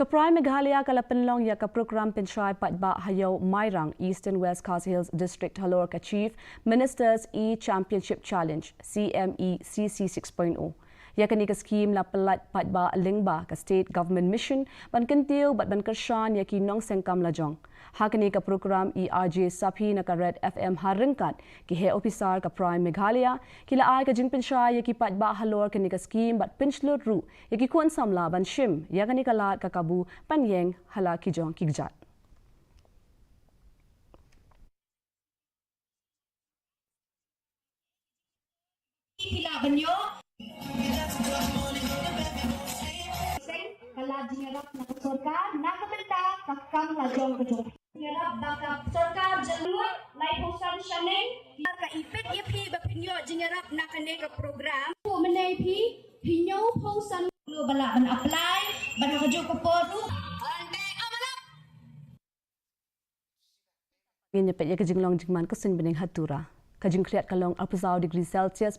Kaprai Meghalaya kala Pynlong ya ka Prokram Pinshay Paidbah Hayo Mairang East and West KHASI Hills District Halor ka Chief Ministers E-Championship Challenge CME CC 6.0. Ya kani ka scheme la pelat Paidbah Lingba ka State Government Mission ban kentiu bat ban kershan ya ki nong sengkam lajong. Ha kani ka program ERJ Saphi na ka Red FM harengkat ki he officer ka Prime Meghalaya kila ay ka jing Pinshay ya ki Paidbah Halor kani ka scheme bat pinchlut ru ya ki kuan samla ban shim ya kani ka lat ka kabu panyeng hala ki jong kigjat. Kalau dinarap na sorkar, nakabenta kakang lajong kejong. Dinarap bakap sorkar jalur, laipusan syaning, kaipit ipi bapinyo dinarap na kanega program. Menai pi, pinyo pausan lo bala ban apply, ban kejong keporu. Ini pet ya kejing long jingman kesin bening hatura. Kajing kriat kalong 40 degree Celsius